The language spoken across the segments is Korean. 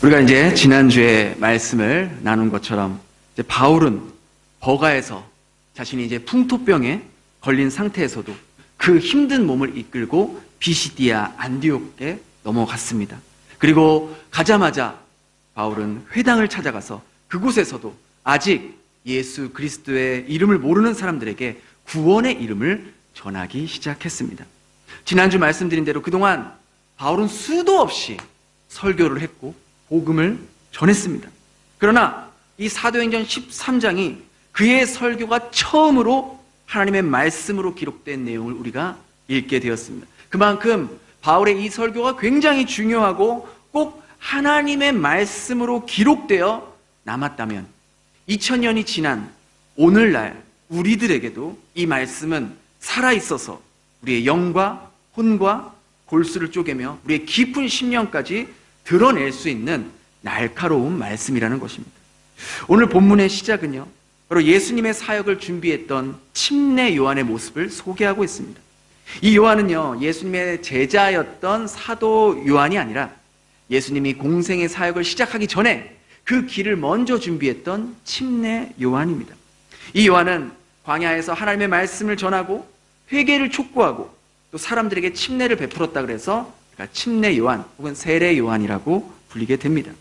우리가 이제 지난주에 말씀을 나눈 것처럼 이제 바울은 버가에서 자신이 이제 풍토병에 걸린 상태에서도 그 힘든 몸을 이끌고 비시디아 안디옥에 넘어갔습니다. 그리고 가자마자 바울은 회당을 찾아가서 그곳에서도 아직 예수 그리스도의 이름을 모르는 사람들에게 구원의 이름을 전하기 시작했습니다. 지난주 말씀드린 대로 그동안 바울은 수도 없이 설교를 했고 복음을 전했습니다. 그러나 이 사도행전 13장이 그의 설교가 처음으로 하나님의 말씀으로 기록된 내용을 우리가 읽게 되었습니다. 그만큼 바울의 이 설교가 굉장히 중요하고 꼭 하나님의 말씀으로 기록되어 남았다면 2000년이 지난 오늘날 우리들에게도 이 말씀은 살아있어서 우리의 영과 혼과 골수를 쪼개며 우리의 깊은 심령까지 드러낼 수 있는 날카로운 말씀이라는 것입니다. 오늘 본문의 시작은요, 바로 예수님의 사역을 준비했던 침례 요한의 모습을 소개하고 있습니다. 이 요한은요, 예수님의 제자였던 사도 요한이 아니라 예수님이 공생의 사역을 시작하기 전에 그 길을 먼저 준비했던 침례 요한입니다. 이 요한은 광야에서 하나님의 말씀을 전하고 회개를 촉구하고 또 사람들에게 침례를 베풀었다 그래서 침례 요한 혹은 세례 요한이라고 불리게 됩니다.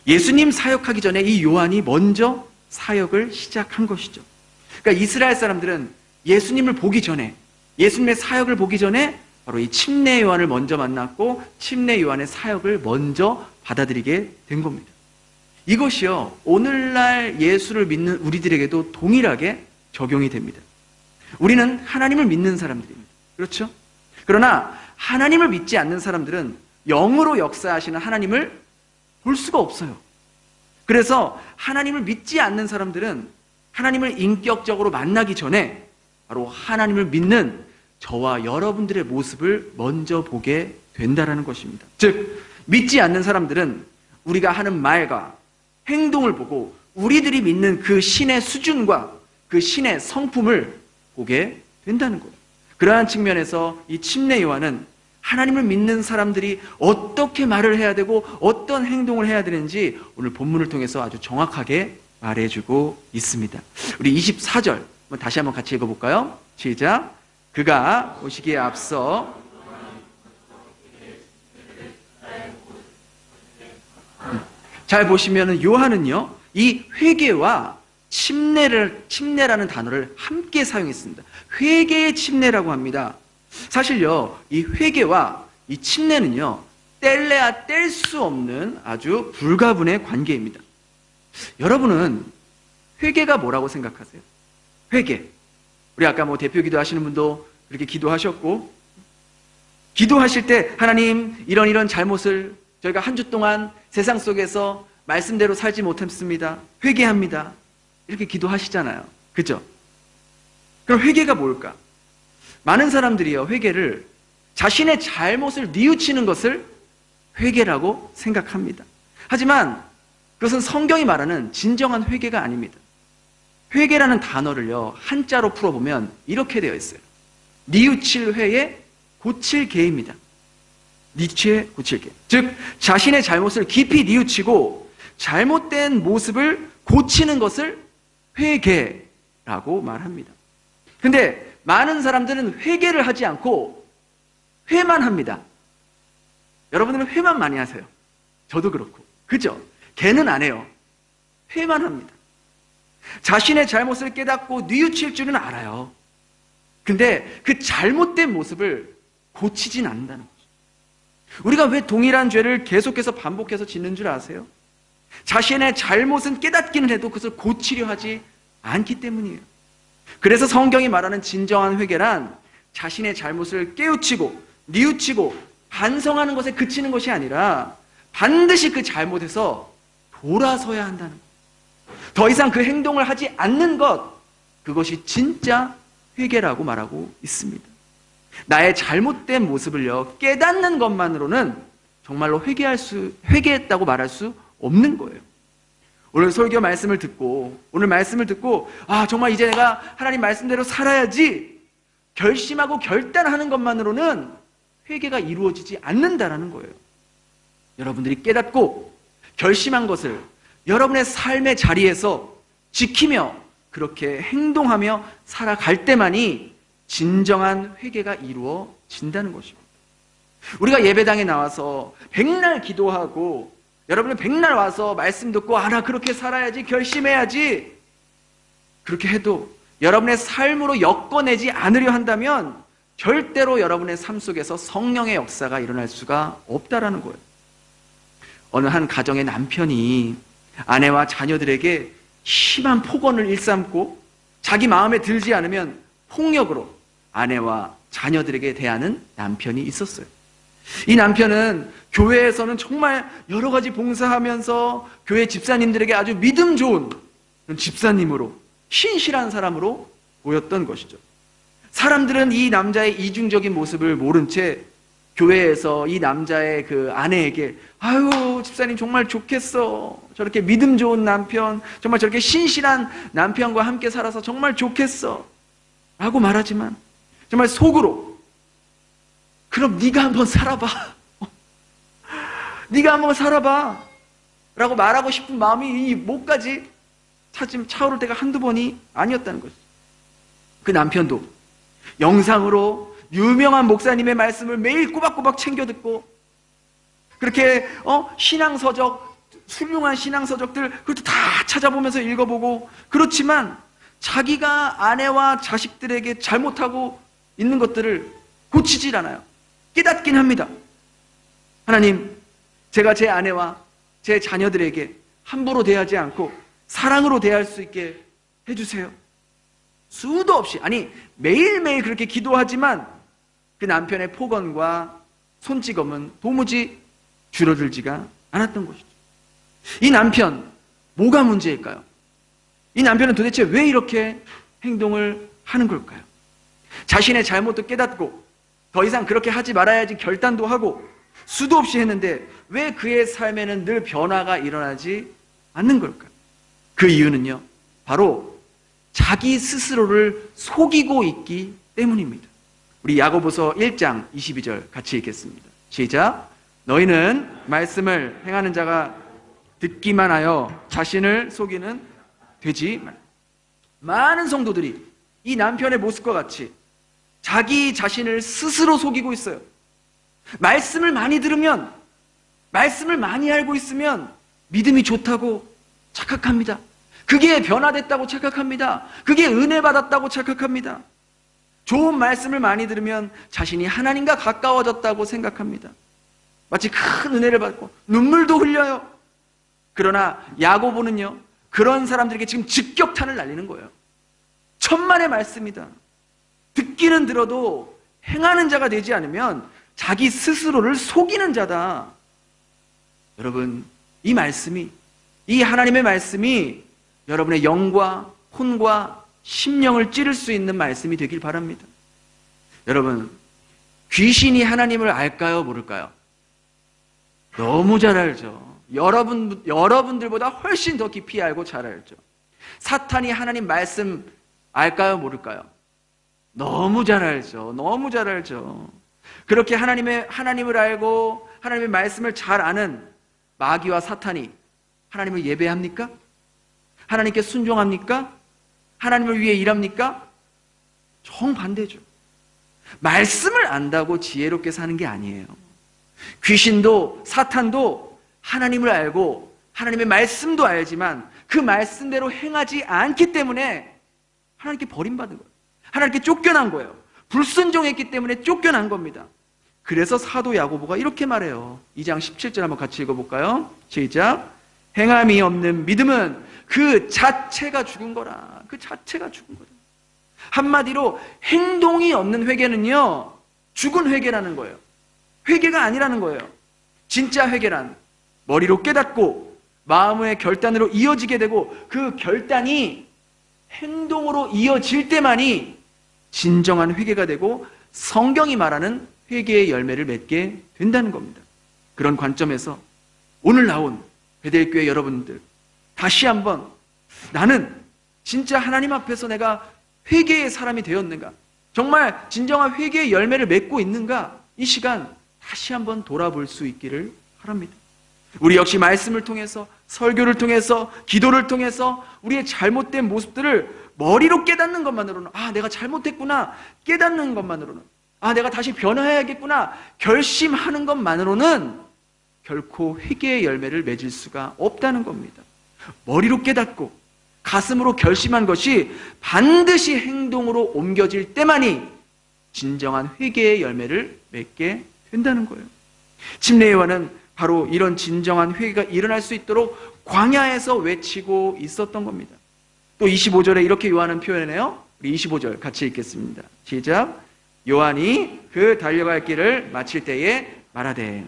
예수님 사역하기 전에 이 요한이 먼저 사역을 시작한 것이죠. 그러니까 이스라엘 사람들은 예수님을 보기 전에, 예수님의 사역을 보기 전에 바로 이 침례 요한을 먼저 만났고 침례 요한의 사역을 먼저 받아들이게 된 겁니다. 이것이요, 오늘날 예수를 믿는 우리들에게도 동일하게 적용이 됩니다. 우리는 하나님을 믿는 사람들입니다. 그렇죠? 그러나 하나님을 믿지 않는 사람들은 영으로 역사하시는 하나님을 볼 수가 없어요. 그래서 하나님을 믿지 않는 사람들은 하나님을 인격적으로 만나기 전에 바로 하나님을 믿는 저와 여러분들의 모습을 먼저 보게 된다는 것입니다. 즉, 믿지 않는 사람들은 우리가 하는 말과 행동을 보고 우리들이 믿는 그 신의 수준과 그 신의 성품을 보게 된다는 거예요. 그러한 측면에서 이 침례 요한은 하나님을 믿는 사람들이 어떻게 말을 해야 되고 어떤 행동을 해야 되는지 오늘 본문을 통해서 아주 정확하게 말해주고 있습니다. 우리 24절 다시 한번 같이 읽어볼까요? 시작. 그가 오시기에 앞서 잘 보시면 요한은요, 이 회개와 침례라는 단어를 함께 사용했습니다. 회개의 침례라고 합니다. 사실요, 이 회개와 이 침례는요, 뗄래야 뗄 수 없는 아주 불가분의 관계입니다. 여러분은 회개가 뭐라고 생각하세요? 회개. 우리 아까 대표 기도하시는 분도 그렇게 기도하셨고, 기도하실 때 하나님 이런 잘못을 저희가 한 주 동안 세상 속에서 말씀대로 살지 못했습니다. 회개합니다. 이렇게 기도하시잖아요. 그죠? 그럼 회개가 뭘까? 많은 사람들이요, 회개를 자신의 잘못을 뉘우치는 것을 회개라고 생각합니다. 하지만 그것은 성경이 말하는 진정한 회개가 아닙니다. 회개라는 단어를요, 한자로 풀어보면 이렇게 되어 있어요. 뉘우칠 회에 고칠 개입니다. 뉘치에 고칠 개. 즉, 자신의 잘못을 깊이 뉘우치고 잘못된 모습을 고치는 것을 회개라고 말합니다. 근데 많은 사람들은 회개를 하지 않고 회만 합니다. 여러분들은 회만 많이 하세요. 저도 그렇고. 그죠? 개는 안 해요. 회만 합니다. 자신의 잘못을 깨닫고 뉘우칠 줄은 알아요. 근데 그 잘못된 모습을 고치진 않는다는 거죠. 우리가 왜 동일한 죄를 계속해서 반복해서 짓는 줄 아세요? 자신의 잘못은 깨닫기는 해도 그것을 고치려 하지 않기 때문이에요. 그래서 성경이 말하는 진정한 회개란 자신의 잘못을 깨우치고 뉘우치고 반성하는 것에 그치는 것이 아니라 반드시 그 잘못에서 돌아서야 한다는 것. 더 이상 그 행동을 하지 않는 것, 그것이 진짜 회개라고 말하고 있습니다. 나의 잘못된 모습을요, 깨닫는 것만으로는 정말로 회개했다고 말할 수 없는 거예요. 오늘 설교 말씀을 듣고, 정말 이제 내가 하나님 말씀대로 살아야지 결심하고 결단하는 것만으로는 회개가 이루어지지 않는다라는 거예요. 여러분들이 깨닫고 결심한 것을 여러분의 삶의 자리에서 지키며 그렇게 행동하며 살아갈 때만이 진정한 회개가 이루어진다는 것입니다. 우리가 예배당에 나와서 백날 기도하고 여러분은 백날 와서 말씀 듣고 나 그렇게 살아야지, 결심해야지, 그렇게 해도 여러분의 삶으로 엮어내지 않으려 한다면 절대로 여러분의 삶 속에서 성령의 역사가 일어날 수가 없다라는 거예요. 어느 한 가정의 남편이 아내와 자녀들에게 심한 폭언을 일삼고 자기 마음에 들지 않으면 폭력으로 아내와 자녀들에게 대하는 남편이 있었어요. 이 남편은 교회에서는 정말 여러 가지 봉사하면서 교회 집사님들에게 아주 믿음 좋은 그런 집사님으로, 신실한 사람으로 보였던 것이죠. 사람들은 이 남자의 이중적인 모습을 모른 채 교회에서 이 남자의 그 아내에게 아유, 집사님 정말 좋겠어, 저렇게 믿음 좋은 남편, 정말 저렇게 신실한 남편과 함께 살아서 정말 좋겠어 라고 말하지만 정말 속으로 그럼 네가 한번 살아봐 네가 한번 살아봐 라고 말하고 싶은 마음이 이 목까지 차오를 때가 한두 번이 아니었다는 것이죠. 그 남편도 영상으로 유명한 목사님의 말씀을 매일 꼬박꼬박 챙겨 듣고 그렇게 신앙서적, 훌륭한 신앙서적들 그것도 다 찾아보면서 읽어보고, 그렇지만 자기가 아내와 자식들에게 잘못하고 있는 것들을 고치질 않아요. 깨닫긴 합니다. 하나님, 제가 제 아내와 제 자녀들에게 함부로 대하지 않고 사랑으로 대할 수 있게 해주세요. 수도 없이, 아니 매일매일 그렇게 기도하지만 그 남편의 폭언과 손찌검은 도무지 줄어들지가 않았던 것이죠. 이 남편, 뭐가 문제일까요? 이 남편은 도대체 왜 이렇게 행동을 하는 걸까요? 자신의 잘못도 깨닫고 더 이상 그렇게 하지 말아야지 결단도 하고 수도 없이 했는데 왜 그의 삶에는 늘 변화가 일어나지 않는 걸까요? 그 이유는요, 바로 자기 스스로를 속이고 있기 때문입니다. 우리 야고보서 1장 22절 같이 읽겠습니다. 시작. 너희는 말씀을 행하는 자가 듣기만 하여 자신을 속이는 되지 말라. 많은 성도들이 이 남편의 모습과 같이 자기 자신을 스스로 속이고 있어요. 말씀을 많이 들으면, 말씀을 많이 알고 있으면 믿음이 좋다고 착각합니다. 그게 변화됐다고 착각합니다. 그게 은혜 받았다고 착각합니다. 좋은 말씀을 많이 들으면 자신이 하나님과 가까워졌다고 생각합니다. 마치 큰 은혜를 받고 눈물도 흘려요. 그러나 야고보는요, 그런 사람들에게 지금 직격탄을 날리는 거예요. 천만의 말씀이다. 듣기는 들어도 행하는 자가 되지 않으면 자기 스스로를 속이는 자다. 여러분, 이 말씀이, 이 하나님의 말씀이 여러분의 영과 혼과 심령을 찌를 수 있는 말씀이 되길 바랍니다. 여러분, 귀신이 하나님을 알까요, 모를까요? 너무 잘 알죠. 여러분들보다 훨씬 더 깊이 알고 잘 알죠. 사탄이 하나님 말씀 알까요, 모를까요? 너무 잘 알죠. 너무 잘 알죠. 그렇게 하나님을 알고 하나님의 말씀을 잘 아는 마귀와 사탄이 하나님을 예배합니까? 하나님께 순종합니까? 하나님을 위해 일합니까? 정반대죠. 말씀을 안다고 지혜롭게 사는 게 아니에요. 귀신도 사탄도 하나님을 알고 하나님의 말씀도 알지만 그 말씀대로 행하지 않기 때문에 하나님께 버림받은 거예요. 하나님께 쫓겨난 거예요. 불순종했기 때문에 쫓겨난 겁니다. 그래서 사도 야고보가 이렇게 말해요. 2장 17절 한번 같이 읽어볼까요? 시작. 행함이 없는 믿음은 그 자체가 죽은 거라. 그 자체가 죽은 거다. 한마디로 행동이 없는 회개는요, 죽은 회개라는 거예요. 회개가 아니라는 거예요. 진짜 회개란 머리로 깨닫고 마음의 결단으로 이어지게 되고 그 결단이 행동으로 이어질 때만이 진정한 회개가 되고 성경이 말하는 회개의 열매를 맺게 된다는 겁니다. 그런 관점에서 오늘 나온 베델교회 여러분들, 다시 한번 나는 진짜 하나님 앞에서 내가 회개의 사람이 되었는가, 정말 진정한 회개의 열매를 맺고 있는가, 이 시간 다시 한번 돌아볼 수 있기를 바랍니다. 우리 역시 말씀을 통해서, 설교를 통해서, 기도를 통해서 우리의 잘못된 모습들을 머리로 깨닫는 것만으로는, 내가 잘못했구나 깨닫는 것만으로는, 내가 다시 변화해야겠구나 결심하는 것만으로는 결코 회개의 열매를 맺을 수가 없다는 겁니다. 머리로 깨닫고 가슴으로 결심한 것이 반드시 행동으로 옮겨질 때만이 진정한 회개의 열매를 맺게 된다는 거예요. 침례 요한은 바로 이런 진정한 회개가 일어날 수 있도록 광야에서 외치고 있었던 겁니다. 또 25절에 이렇게 요한은 표현해요. 우리 25절 같이 읽겠습니다. 시작. 요한이 그 달려갈 길을 마칠 때에 말하되.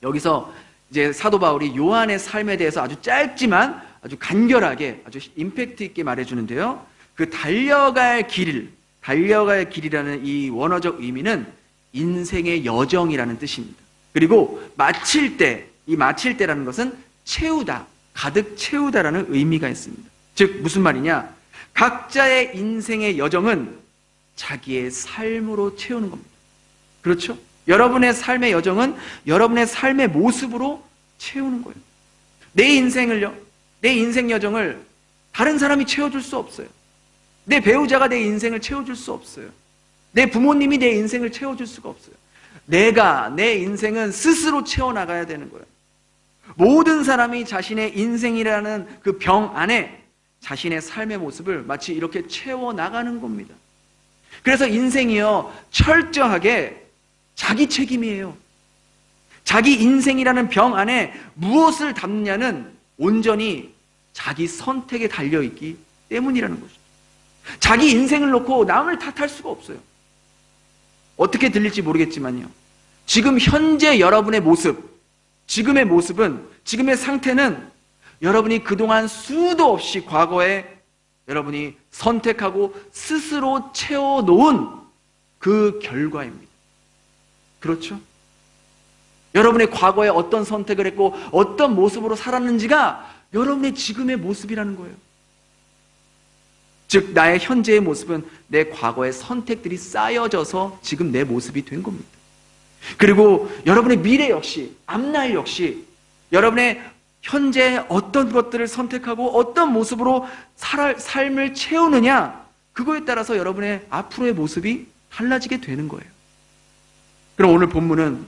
여기서 이제 사도 바울이 요한의 삶에 대해서 아주 짧지만 아주 간결하게 아주 임팩트 있게 말해주는데요. 그 달려갈 길이라는 이 원어적 의미는 인생의 여정이라는 뜻입니다. 그리고 마칠 때, 이 마칠 때라는 것은 채우다, 가득 채우다라는 의미가 있습니다. 즉 무슨 말이냐? 각자의 인생의 여정은 자기의 삶으로 채우는 겁니다. 그렇죠? 여러분의 삶의 여정은 여러분의 삶의 모습으로 채우는 거예요. 내 인생 여정을 다른 사람이 채워줄 수 없어요. 내 배우자가 내 인생을 채워줄 수 없어요. 내 부모님이 내 인생을 채워줄 수가 없어요. 내 인생은 스스로 채워나가야 되는 거예요. 모든 사람이 자신의 인생이라는 그 병 안에 자신의 삶의 모습을 마치 이렇게 채워나가는 겁니다. 그래서 인생이요, 철저하게 자기 책임이에요. 자기 인생이라는 병 안에 무엇을 담느냐는 온전히 자기 선택에 달려있기 때문이라는 것이죠. 자기 인생을 놓고 남을 탓할 수가 없어요. 어떻게 들릴지 모르겠지만요, 지금 현재 여러분의 모습, 지금의 모습은, 지금의 상태는 여러분이 그동안 수도 없이 과거에 여러분이 선택하고 스스로 채워놓은 그 결과입니다. 그렇죠? 여러분의 과거에 어떤 선택을 했고 어떤 모습으로 살았는지가 여러분의 지금의 모습이라는 거예요. 즉 나의 현재의 모습은 내 과거의 선택들이 쌓여져서 지금 내 모습이 된 겁니다. 그리고 여러분의 미래 역시, 앞날 역시 여러분의 현재 어떤 것들을 선택하고 어떤 모습으로 삶을 채우느냐, 그거에 따라서 여러분의 앞으로의 모습이 달라지게 되는 거예요. 그럼 오늘 본문은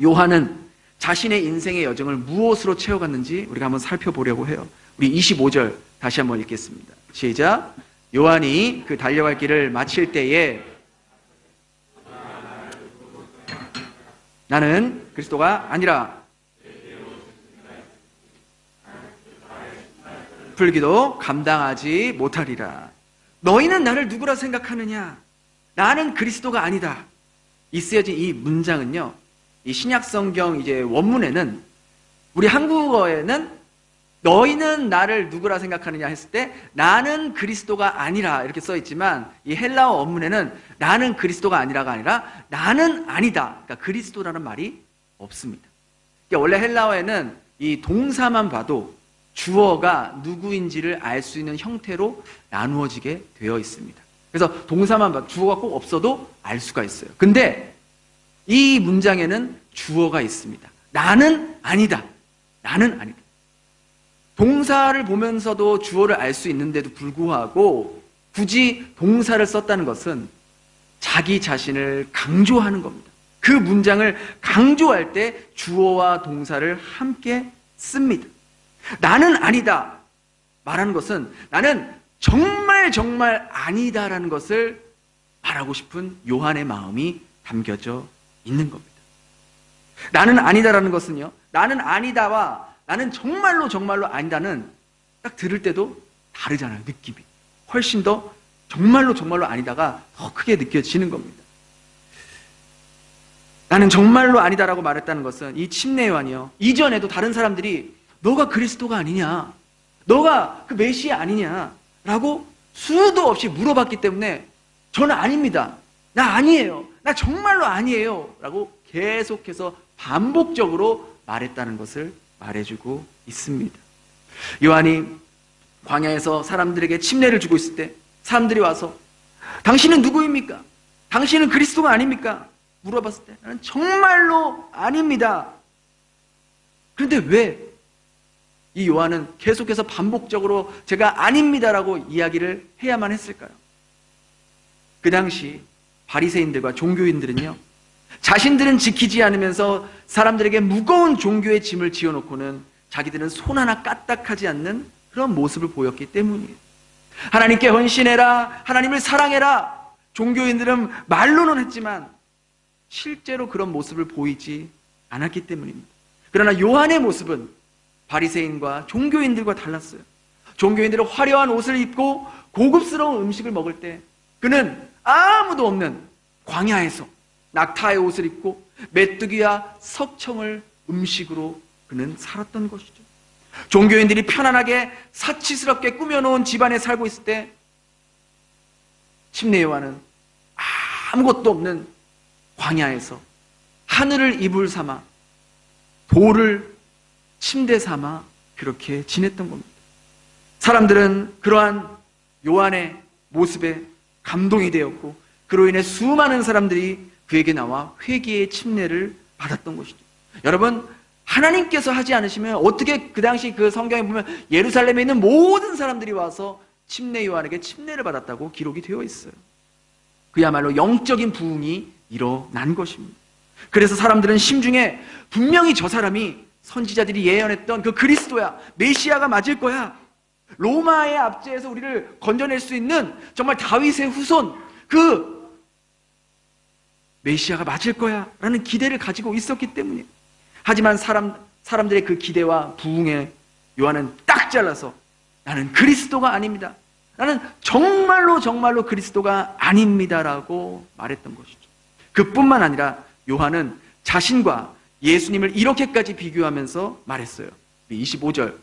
요한은 자신의 인생의 여정을 무엇으로 채워갔는지 우리가 한번 살펴보려고 해요. 우리 25절 다시 한번 읽겠습니다. 시작. 요한이 그 달려갈 길을 마칠 때에 나는 그리스도가 아니라 풀기도 감당하지 못하리라. 너희는 나를 누구라 생각하느냐? 나는 그리스도가 아니다. 이 쓰여진 이 문장은요, 이 신약성경 이제 원문에는, 우리 한국어에는 너희는 나를 누구라 생각하느냐 했을 때 나는 그리스도가 아니라 이렇게 써 있지만, 이 헬라어 원문에는 나는 그리스도가 아니라가 아니라 나는 아니다. 그러니까 그리스도라는 말이 없습니다. 그러니까 원래 헬라어에는 이 동사만 봐도 주어가 누구인지를 알 수 있는 형태로 나누어지게 되어 있습니다. 그래서 동사만 봐도 주어가 꼭 없어도 알 수가 있어요. 근데 이 문장에는 주어가 있습니다. 나는 아니다. 나는 아니다. 동사를 보면서도 주어를 알 수 있는데도 불구하고 굳이 동사를 썼다는 것은 자기 자신을 강조하는 겁니다. 그 문장을 강조할 때 주어와 동사를 함께 씁니다. 나는 아니다 말하는 것은 나는 정말 아니다라는 것을 말하고 싶은 요한의 마음이 담겨져 있는 겁니다. 나는 아니다라는 것은요, 나는 아니다와 나는 정말로 아니다는 딱 들을 때도 다르잖아요. 느낌이 훨씬 더 정말로 아니다가 더 크게 느껴지는 겁니다. 나는 정말로 아니다라고 말했다는 것은 이 침례 요한이요, 이전에도 다른 사람들이 너가 그리스도가 아니냐, 너가 그 메시아 아니냐 라고 수도 없이 물어봤기 때문에 저는 아닙니다, 나 아니에요, 나 정말로 아니에요 라고 계속해서 반복적으로 말했다는 것을 말해주고 있습니다. 요한이 광야에서 사람들에게 침례를 주고 있을 때 사람들이 와서 당신은 누구입니까? 당신은 그리스도가 아닙니까? 물어봤을 때 나는 정말로 아닙니다 그런데 왜 이 요한은 계속해서 반복적으로 제가 아닙니다라고 이야기를 해야만 했을까요? 그 당시 바리새인들과 종교인들은요, 자신들은 지키지 않으면서 사람들에게 무거운 종교의 짐을 지어놓고는 자기들은 손 하나 까딱하지 않는 그런 모습을 보였기 때문이에요. 하나님께 헌신해라, 하나님을 사랑해라. 종교인들은 말로는 했지만 실제로 그런 모습을 보이지 않았기 때문입니다. 그러나 요한의 모습은 바리새인과 종교인들과 달랐어요. 종교인들은 화려한 옷을 입고 고급스러운 음식을 먹을 때 그는 아무도 없는 광야에서 낙타의 옷을 입고 메뚜기와 석청을 음식으로 그는 살았던 것이죠. 종교인들이 편안하게 사치스럽게 꾸며놓은 집안에 살고 있을 때 침례 요한은 아무것도 없는 광야에서 하늘을 이불 삼아 돌을 침대 삼아 그렇게 지냈던 겁니다. 사람들은 그러한 요한의 모습에 감동이 되었고 그로 인해 수많은 사람들이 그에게 나와 회개의 침례를 받았던 것이죠. 여러분, 하나님께서 하지 않으시면 어떻게 그 당시 그 성경에 보면 예루살렘에 있는 모든 사람들이 와서 침례 요한에게 침례를 받았다고 기록이 되어 있어요. 그야말로 영적인 부흥이 일어난 것입니다. 그래서 사람들은 심중에 분명히 저 사람이 선지자들이 예언했던 그 그리스도야, 메시아가 맞을 거야, 로마의 압제에서 우리를 건져낼 수 있는 정말 다윗의 후손, 그 메시아가 맞을 거야 라는 기대를 가지고 있었기 때문이에요. 하지만 사람들의 그 기대와 부흥에 요한은 딱 잘라서 나는 그리스도가 아닙니다, 나는 정말로 그리스도가 아닙니다라고 말했던 것이죠. 그뿐만 아니라 요한은 자신과 예수님을 이렇게까지 비교하면서 말했어요. 25절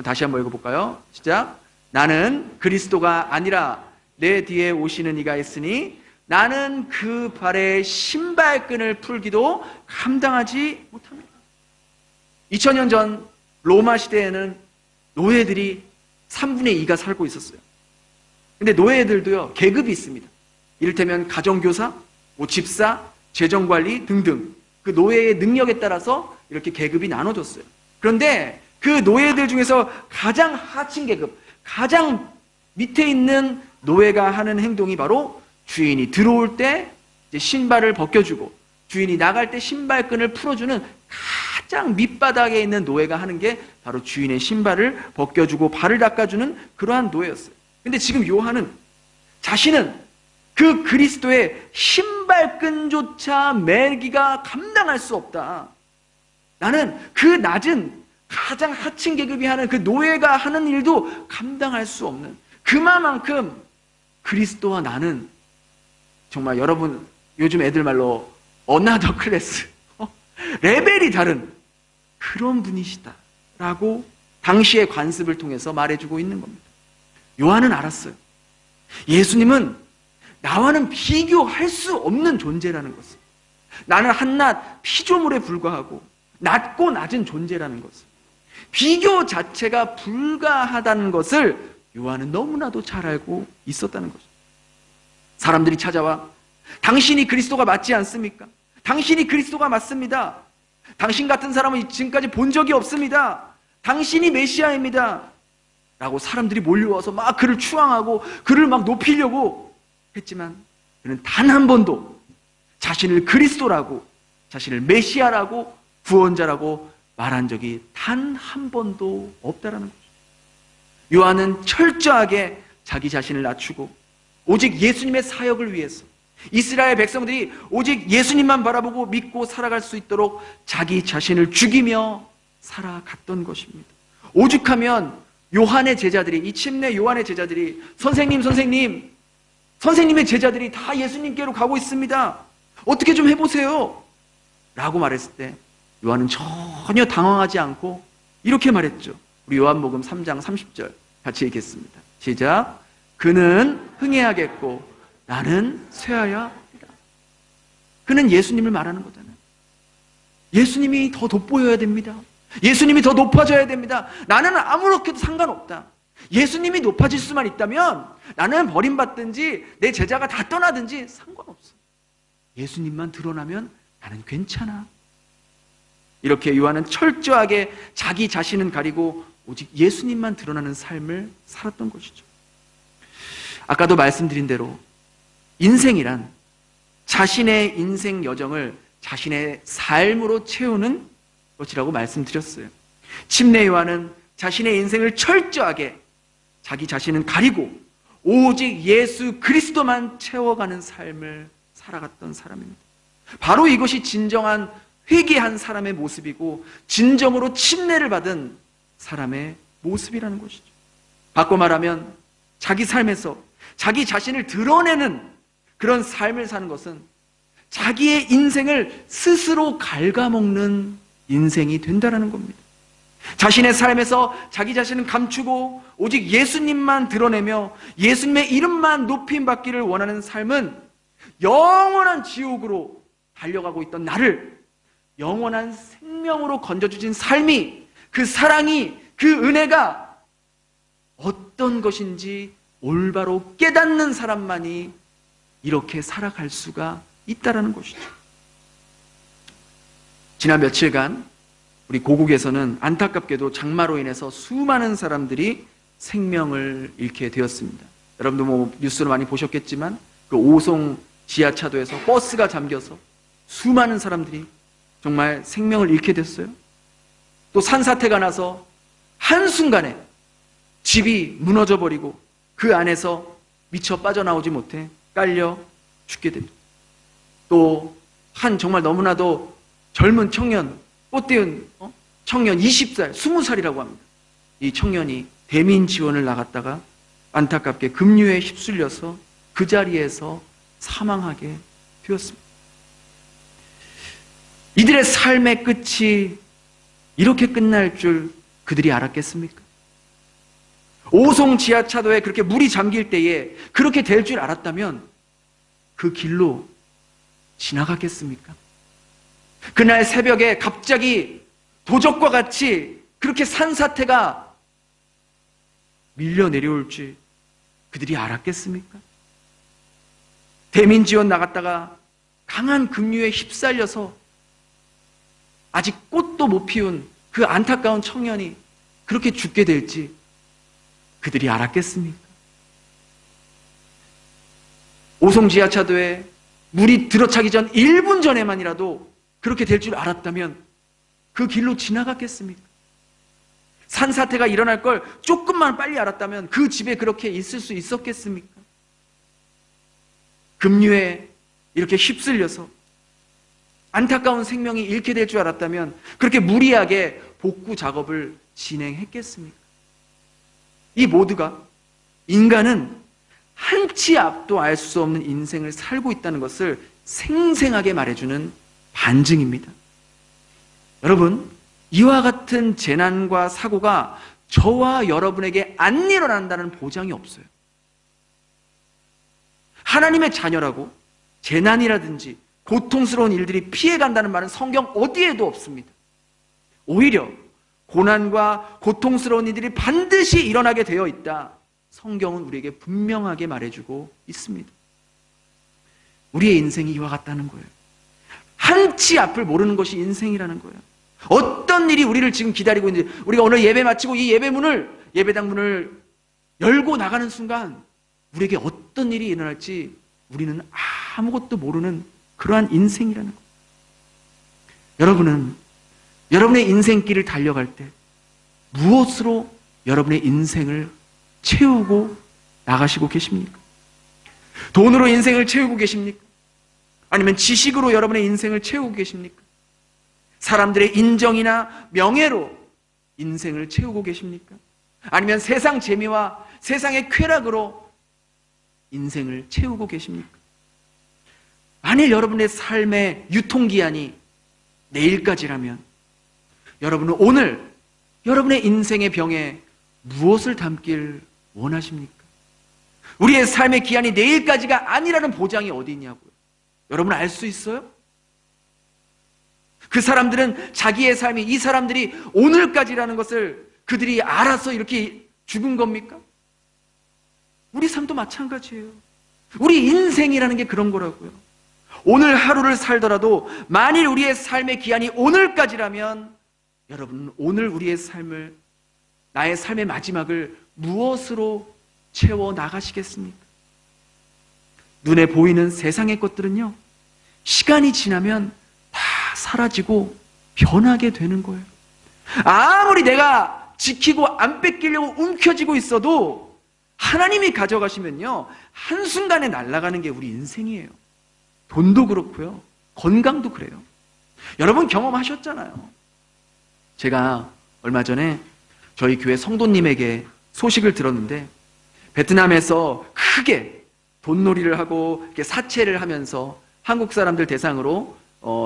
다시 한번 읽어볼까요? 시작. 나는 그리스도가 아니라 내 뒤에 오시는 이가 있으니 나는 그 발에 신발끈을 풀기도 감당하지 못합니다. 2000년 전 로마 시대에는 노예들이 3분의 2가 살고 있었어요. 근데 노예들도요, 계급이 있습니다. 이를테면 가정교사, 집사, 재정관리 등등 그 노예의 능력에 따라서 이렇게 계급이 나눠졌어요. 그런데 그 노예들 중에서 가장 하층 계급, 가장 밑에 있는 노예가 하는 행동이 바로 주인이 들어올 때 이제 신발을 벗겨주고 주인이 나갈 때 신발끈을 풀어주는 가장 밑바닥에 있는 노예가 하는 게 바로 주인의 신발을 벗겨주고 발을 닦아주는 그러한 노예였어요. 근데 지금 요한은 자신은 그 그리스도의 신발끈조차 매기가 감당할 수 없다. 나는 그 낮은 가장 하층 계급이 하는 그 노예가 하는 일도 감당할 수 없는, 그만큼 그리스도와 나는 정말 여러분 요즘 애들 말로 어나더 클래스, 레벨이 다른 그런 분이시다라고 당시의 관습을 통해서 말해주고 있는 겁니다. 요한은 알았어요. 예수님은 나와는 비교할 수 없는 존재라는 것을, 나는 한낱 피조물에 불과하고 낮고 낮은 존재라는 것을, 비교 자체가 불가하다는 것을 요한은 너무나도 잘 알고 있었다는 것입니다. 사람들이 찾아와 당신이 그리스도가 맞지 않습니까? 당신이 그리스도가 맞습니다. 당신 같은 사람은 지금까지 본 적이 없습니다. 당신이 메시아입니다 라고 사람들이 몰려와서 막 그를 추앙하고 그를 막 높이려고 했지만 그는 단 한 번도 자신을 그리스도라고, 자신을 메시아라고, 구원자라고 말한 적이 단 한 번도 없다라는 거죠. 요한은 철저하게 자기 자신을 낮추고 오직 예수님의 사역을 위해서 이스라엘 백성들이 오직 예수님만 바라보고 믿고 살아갈 수 있도록 자기 자신을 죽이며 살아갔던 것입니다. 오죽하면 요한의 제자들이, 이 침례 요한의 제자들이 선생님의 제자들이 다 예수님께로 가고 있습니다, 어떻게 좀 해보세요 라고 말했을 때 요한은 전혀 당황하지 않고 이렇게 말했죠. 우리 요한복음 3장 30절 같이 읽겠습니다. 시작. 그는 흥해야겠고 나는 쇠하야 합니다. 그는 예수님을 말하는 거잖아요. 예수님이 더 돋보여야 됩니다. 예수님이 더 높아져야 됩니다. 나는 아무렇게도 상관없다. 예수님이 높아질 수만 있다면 나는 버림받든지 내 제자가 다 떠나든지 상관없어. 예수님만 드러나면 나는 괜찮아. 이렇게 요한은 철저하게 자기 자신은 가리고 오직 예수님만 드러나는 삶을 살았던 것이죠. 아까도 말씀드린 대로 인생이란 자신의 인생 여정을 자신의 삶으로 채우는 것이라고 말씀드렸어요. 침례 요한은 자신의 인생을 철저하게 자기 자신은 가리고 오직 예수 그리스도만 채워가는 삶을 살아갔던 사람입니다. 바로 이것이 진정한 회개한 사람의 모습이고 진정으로 침례를 받은 사람의 모습이라는 것이죠. 바꿔 말하면 자기 삶에서 자기 자신을 드러내는 그런 삶을 사는 것은 자기의 인생을 스스로 갉아먹는 인생이 된다는 겁니다. 자신의 삶에서 자기 자신은 감추고 오직 예수님만 드러내며 예수님의 이름만 높임받기를 원하는 삶은 영원한 지옥으로 달려가고 있던 나를 영원한 생명으로 건져주신 삶이, 그 사랑이, 그 은혜가 어떤 것인지 올바로 깨닫는 사람만이 이렇게 살아갈 수가 있다는 것이죠. 지난 며칠간 우리 고국에서는 안타깝게도 장마로 인해서 수많은 사람들이 생명을 잃게 되었습니다. 여러분도 뭐 뉴스로 많이 보셨겠지만 그 오송 지하차도에서 버스가 잠겨서 수많은 사람들이 정말 생명을 잃게 됐어요. 또 산사태가 나서 한순간에 집이 무너져 버리고 그 안에서 미처 빠져나오지 못해 깔려 죽게 됩니다. 또 한 정말 너무나도 젊은 청년, 꽃띄운 청년 20살, 20살이라고 합니다. 이 청년이 대민 지원을 나갔다가 안타깝게 급류에 휩쓸려서 그 자리에서 사망하게 되었습니다. 이들의 삶의 끝이 이렇게 끝날 줄 그들이 알았겠습니까? 오송 지하차도에 그렇게 물이 잠길 때에 그렇게 될 줄 알았다면 그 길로 지나갔겠습니까? 그날 새벽에 갑자기 도적과 같이 그렇게 산사태가 밀려 내려올 줄 그들이 알았겠습니까? 대민 지원 나갔다가 강한 급류에 휩쓸려서 아직 꽃도 못 피운 그 안타까운 청년이 그렇게 죽게 될지 그들이 알았겠습니까? 오송 지하차도에 물이 들어차기 전 1분 전에만이라도 그렇게 될 줄 알았다면 그 길로 지나갔겠습니까? 산사태가 일어날 걸 조금만 빨리 알았다면 그 집에 그렇게 있을 수 있었겠습니까? 급류에 이렇게 휩쓸려서 안타까운 생명이 잃게 될 줄 알았다면 그렇게 무리하게 복구 작업을 진행했겠습니까? 이 모두가 인간은 한치 앞도 알 수 없는 인생을 살고 있다는 것을 생생하게 말해주는 반증입니다. 여러분, 이와 같은 재난과 사고가 저와 여러분에게 안 일어난다는 보장이 없어요. 하나님의 자녀라고 재난이라든지 고통스러운 일들이 피해간다는 말은 성경 어디에도 없습니다. 오히려 고난과 고통스러운 일들이 반드시 일어나게 되어 있다. 성경은 우리에게 분명하게 말해주고 있습니다. 우리의 인생이 이와 같다는 거예요. 한치 앞을 모르는 것이 인생이라는 거예요. 어떤 일이 우리를 지금 기다리고 있는지, 우리가 오늘 예배 마치고 이 예배당 문을 열고 나가는 순간 우리에게 어떤 일이 일어날지 우리는 아무것도 모르는 그러한 인생이라는 거예요. 여러분은 여러분의 인생길을 달려갈 때 무엇으로 여러분의 인생을 채우고 나가시고 계십니까? 돈으로 인생을 채우고 계십니까? 아니면 지식으로 여러분의 인생을 채우고 계십니까? 사람들의 인정이나 명예로 인생을 채우고 계십니까? 아니면 세상 재미와 세상의 쾌락으로 인생을 채우고 계십니까? 만일 여러분의 삶의 유통기한이 내일까지라면 여러분은 오늘 여러분의 인생의 병에 무엇을 담길 원하십니까? 우리의 삶의 기한이 내일까지가 아니라는 보장이 어디 있냐고요. 여러분 알 수 있어요? 그 사람들은 자기의 삶이, 이 사람들이 오늘까지라는 것을 그들이 알아서 이렇게 죽은 겁니까? 우리 삶도 마찬가지예요. 우리 인생이라는 게 그런 거라고요. 오늘 하루를 살더라도 만일 우리의 삶의 기한이 오늘까지라면 여러분, 오늘 우리의 삶을, 나의 삶의 마지막을 무엇으로 채워 나가시겠습니까? 눈에 보이는 세상의 것들은요, 시간이 지나면 다 사라지고 변하게 되는 거예요. 아무리 내가 지키고 안 뺏기려고 움켜쥐고 있어도 하나님이 가져가시면요, 한순간에 날아가는 게 우리 인생이에요. 돈도 그렇고요, 건강도 그래요. 여러분 경험하셨잖아요. 제가 얼마 전에 저희 교회 성도님에게 소식을 들었는데, 베트남에서 크게 돈놀이를 하고 이렇게 사채를 하면서 한국 사람들 대상으로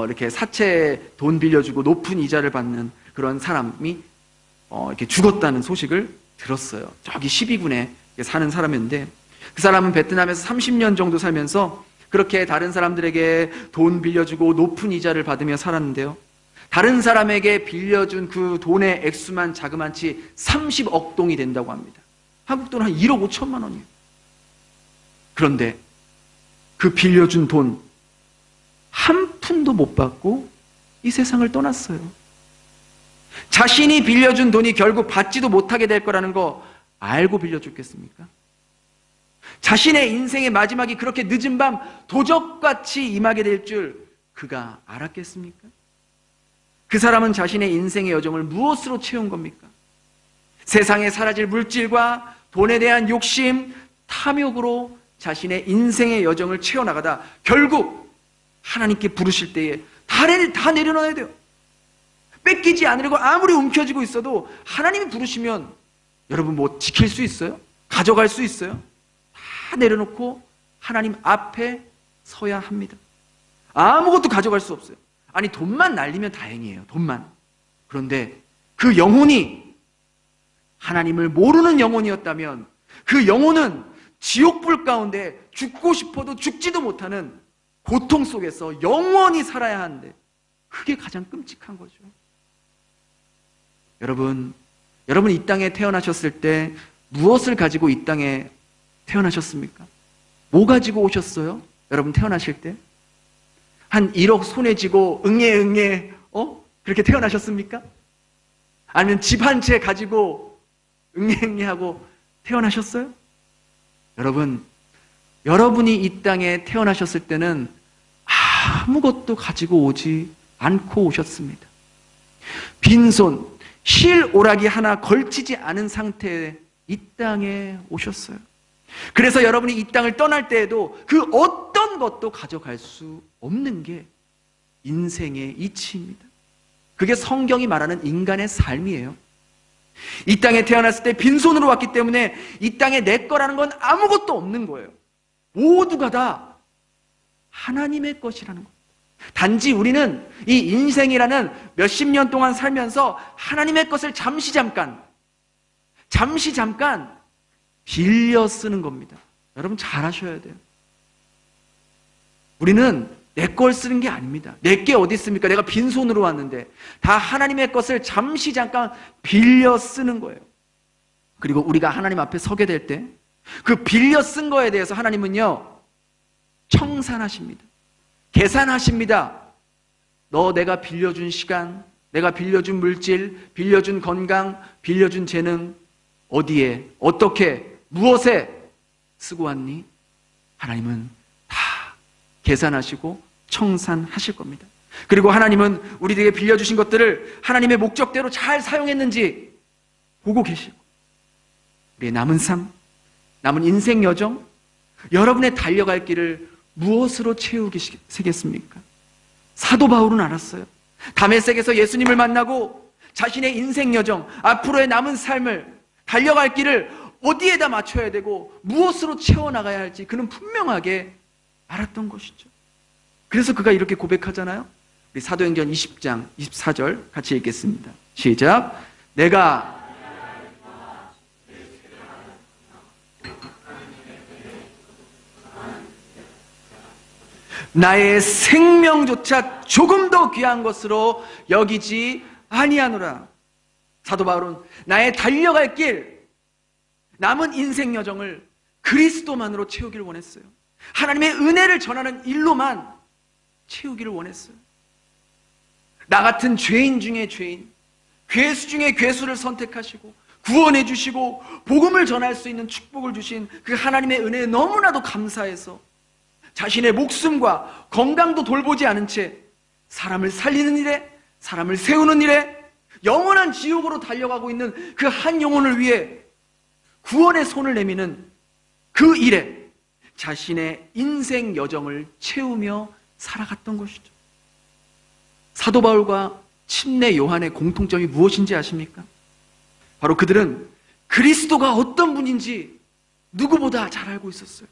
이렇게 사채 돈 빌려주고 높은 이자를 받는 그런 사람이 이렇게 죽었다는 소식을 들었어요. 저기 12군에 사는 사람인데, 그 사람은 베트남에서 30년 정도 살면서 그렇게 다른 사람들에게 돈 빌려주고 높은 이자를 받으며 살았는데요, 다른 사람에게 빌려준 그 돈의 액수만 자그마치 30억 동이 된다고 합니다. 한국 돈 한 1억 5천만 원이에요. 그런데 그 빌려준 돈 한 푼도 못 받고 이 세상을 떠났어요. 자신이 빌려준 돈이 결국 받지도 못하게 될 거라는 거 알고 빌려줬겠습니까? 자신의 인생의 마지막이 그렇게 늦은 밤 도적같이 임하게 될 줄 그가 알았겠습니까? 그 사람은 자신의 인생의 여정을 무엇으로 채운 겁니까? 세상에 사라질 물질과 돈에 대한 욕심, 탐욕으로 자신의 인생의 여정을 채워나가다 결국 하나님께 부르실 때에 다 내려놔야 돼요. 뺏기지 않으려고 아무리 움켜쥐고 있어도 하나님이 부르시면 여러분 뭐 지킬 수 있어요? 가져갈 수 있어요? 다 내려놓고 하나님 앞에 서야 합니다. 아무것도 가져갈 수 없어요. 아니, 돈만 날리면 다행이에요. 돈만. 그런데 그 영혼이 하나님을 모르는 영혼이었다면 그 영혼은 지옥불 가운데 죽고 싶어도 죽지도 못하는 고통 속에서 영원히 살아야 하는데, 그게 가장 끔찍한 거죠. 여러분 이 땅에 태어나셨을 때 무엇을 가지고 이 땅에 태어나셨습니까? 뭐 가지고 오셨어요? 여러분 태어나실 때? 한 1억 손에 쥐고 응애 그렇게 태어나셨습니까? 아니면 집 한 채 가지고 응애 하고 태어나셨어요? 여러분이 이 땅에 태어나셨을 때는 아무것도 가지고 오지 않고 오셨습니다. 빈손, 실오라기 하나 걸치지 않은 상태에 이 땅에 오셨어요. 그래서 여러분이 이 땅을 떠날 때에도 그 어떤 것도 가져갈 수 없는 게 인생의 이치입니다. 그게 성경이 말하는 인간의 삶이에요. 이 땅에 태어났을 때 빈손으로 왔기 때문에 이 땅에 내 거라는 건 아무것도 없는 거예요. 모두가 다 하나님의 것이라는 것. 단지 우리는 이 인생이라는 몇십 년 동안 살면서 하나님의 것을 잠시 잠깐 빌려 쓰는 겁니다. 여러분 잘 아셔야 돼요. 우리는 내 걸 쓰는 게 아닙니다. 내 게 어디 있습니까? 내가 빈손으로 왔는데 다 하나님의 것을 잠시 잠깐 빌려 쓰는 거예요. 그리고 우리가 하나님 앞에 서게 될 때 그 빌려 쓴 거에 대해서 하나님은요, 청산하십니다. 계산하십니다. 너 내가 빌려준 시간, 내가 빌려준 물질, 빌려준 건강, 빌려준 재능, 어디에, 어떻게, 무엇에 쓰고 왔니? 하나님은 다 계산하시고 청산하실 겁니다. 그리고 하나님은 우리에게 빌려주신 것들을 하나님의 목적대로 잘 사용했는지 보고 계시고, 우리의 남은 삶, 남은 인생 여정, 여러분의 달려갈 길을 무엇으로 채우시겠습니까? 사도 바울은 알았어요. 다메섹에서 예수님을 만나고 자신의 인생 여정, 앞으로의 남은 삶을, 달려갈 길을 어디에다 맞춰야 되고 무엇으로 채워나가야 할지 그는 분명하게 알았던 것이죠. 그래서 그가 이렇게 고백하잖아요. 우리 사도행전 20장 24절 같이 읽겠습니다. 시작. 내가 나의 생명조차 조금 더 귀한 것으로 여기지 아니하노라. 사도 바울은 나의 달려갈 길, 남은 인생 여정을 그리스도만으로 채우기를 원했어요. 하나님의 은혜를 전하는 일로만 채우기를 원했어요. 나 같은 죄인 중에 죄인, 괴수 중에 괴수를 선택하시고 구원해 주시고 복음을 전할 수 있는 축복을 주신 그 하나님의 은혜에 너무나도 감사해서 자신의 목숨과 건강도 돌보지 않은 채 사람을 살리는 일에, 사람을 세우는 일에, 영원한 지옥으로 달려가고 있는 그 한 영혼을 위해 구원의 손을 내미는 그 일에 자신의 인생 여정을 채우며 살아갔던 것이죠. 사도 바울과 침례 요한의 공통점이 무엇인지 아십니까? 바로 그들은 그리스도가 어떤 분인지 누구보다 잘 알고 있었어요.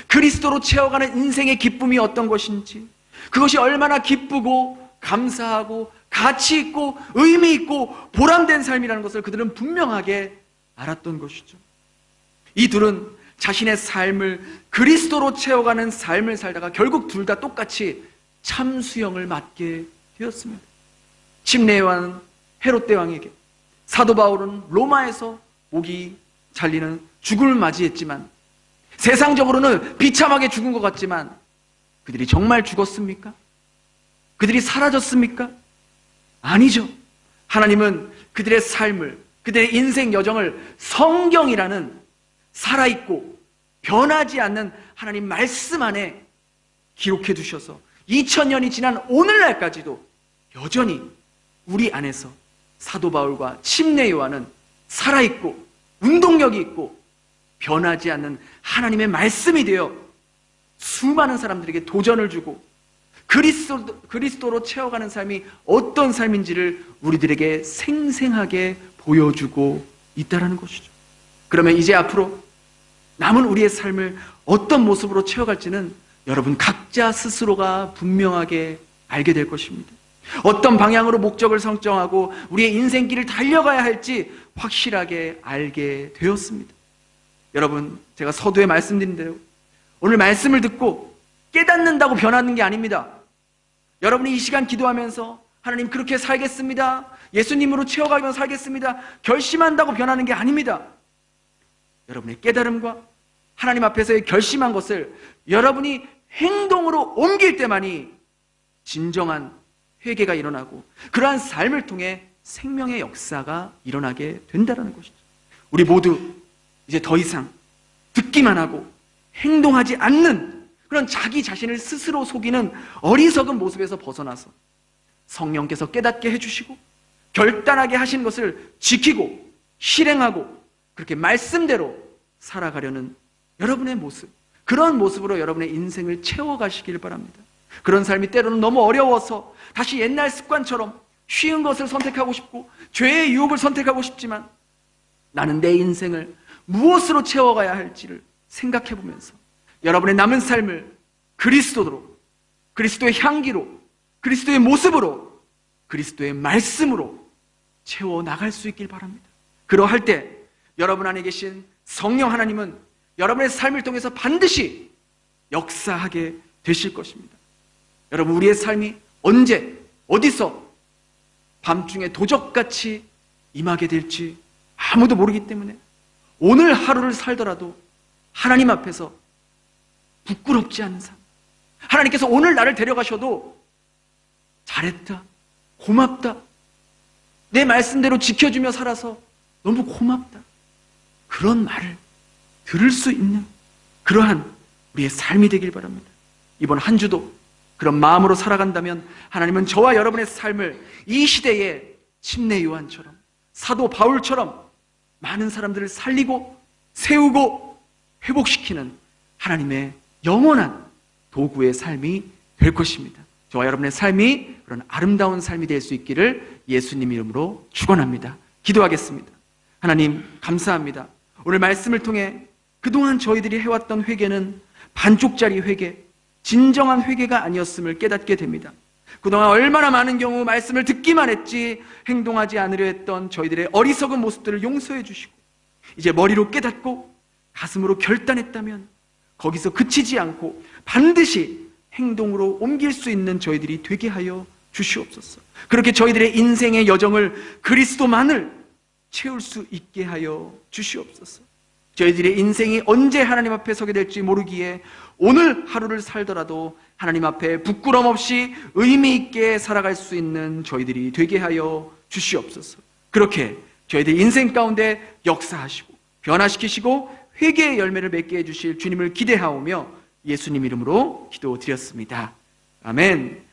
그리스도로 채워가는 인생의 기쁨이 어떤 것인지, 그것이 얼마나 기쁘고 감사하고 가치 있고 의미 있고 보람된 삶이라는 것을 그들은 분명하게 알았던 것이죠. 이 둘은 자신의 삶을 그리스도로 채워가는 삶을 살다가 결국 둘 다 똑같이 참수형을 맞게 되었습니다. 침례 요한은 헤롯 대왕에게, 사도 바울은 로마에서 목이 잘리는 죽음을 맞이했지만, 세상적으로는 비참하게 죽은 것 같지만 그들이 정말 죽었습니까? 그들이 사라졌습니까? 아니죠. 하나님은 그들의 삶을, 그들의 인생 여정을 성경이라는 살아있고 변하지 않는 하나님 말씀 안에 기록해 두셔서 2000년이 지난 오늘날까지도 여전히 우리 안에서 사도 바울과 침례 요한은 살아있고 운동력이 있고 변하지 않는 하나님의 말씀이 되어 수많은 사람들에게 도전을 주고 그리스도로 채워가는 삶이 어떤 삶인지를 우리들에게 생생하게 보여주고 있다는 것이죠. 그러면 이제 앞으로 남은 우리의 삶을 어떤 모습으로 채워갈지는 여러분 각자 스스로가 분명하게 알게 될 것입니다. 어떤 방향으로 목적을 설정하고 우리의 인생길을 달려가야 할지 확실하게 알게 되었습니다. 여러분, 제가 서두에 말씀드린 대로 오늘 말씀을 듣고 깨닫는다고 변하는 게 아닙니다. 여러분이 이 시간 기도하면서 하나님 그렇게 살겠습니다, 예수님으로 채워가면서 살겠습니다 결심한다고 변하는 게 아닙니다. 여러분의 깨달음과 하나님 앞에서의 결심한 것을 여러분이 행동으로 옮길 때만이 진정한 회개가 일어나고 그러한 삶을 통해 생명의 역사가 일어나게 된다는 것이죠. 우리 모두 이제 더 이상 듣기만 하고 행동하지 않는 그런 자기 자신을 스스로 속이는 어리석은 모습에서 벗어나서 성령께서 깨닫게 해주시고 결단하게 하신 것을 지키고 실행하고 그렇게 말씀대로 살아가려는 여러분의 모습, 그런 모습으로 여러분의 인생을 채워가시길 바랍니다. 그런 삶이 때로는 너무 어려워서 다시 옛날 습관처럼 쉬운 것을 선택하고 싶고 죄의 유혹을 선택하고 싶지만 나는 내 인생을 무엇으로 채워가야 할지를 생각해 보면서 여러분의 남은 삶을 그리스도로, 그리스도의 향기로, 그리스도의 모습으로, 그리스도의 말씀으로 채워나갈 수 있길 바랍니다. 그러할 때 여러분 안에 계신 성령 하나님은 여러분의 삶을 통해서 반드시 역사하게 되실 것입니다. 여러분, 우리의 삶이 언제 어디서 밤중에 도적같이 임하게 될지 아무도 모르기 때문에 오늘 하루를 살더라도 하나님 앞에서 부끄럽지 않은 삶, 하나님께서 오늘 나를 데려가셔도 잘했다, 고맙다, 내 말씀대로 지켜주며 살아서 너무 고맙다, 그런 말을 들을 수 있는 그러한 우리의 삶이 되길 바랍니다. 이번 한 주도 그런 마음으로 살아간다면 하나님은 저와 여러분의 삶을 이 시대의 침례 요한처럼, 사도 바울처럼 많은 사람들을 살리고 세우고 회복시키는 하나님의 영원한 도구의 삶이 될 것입니다. 저와 여러분의 삶이 그런 아름다운 삶이 될 수 있기를 예수님 이름으로 축원합니다. 기도하겠습니다. 하나님 감사합니다. 오늘 말씀을 통해 그동안 저희들이 해왔던 회개는 반쪽짜리 회개, 진정한 회개가 아니었음을 깨닫게 됩니다. 그동안 얼마나 많은 경우 말씀을 듣기만 했지 행동하지 않으려 했던 저희들의 어리석은 모습들을 용서해 주시고 이제 머리로 깨닫고 가슴으로 결단했다면 거기서 그치지 않고 반드시 행동으로 옮길 수 있는 저희들이 되게 하여 주시옵소서. 그렇게 저희들의 인생의 여정을 그리스도만을 채울 수 있게 하여 주시옵소서. 저희들의 인생이 언제 하나님 앞에 서게 될지 모르기에 오늘 하루를 살더라도 하나님 앞에 부끄럼 없이 의미 있게 살아갈 수 있는 저희들이 되게 하여 주시옵소서. 그렇게 저희들 인생 가운데 역사하시고 변화시키시고 회개의 열매를 맺게 해주실 주님을 기대하오며 예수님 이름으로 기도드렸습니다. 아멘.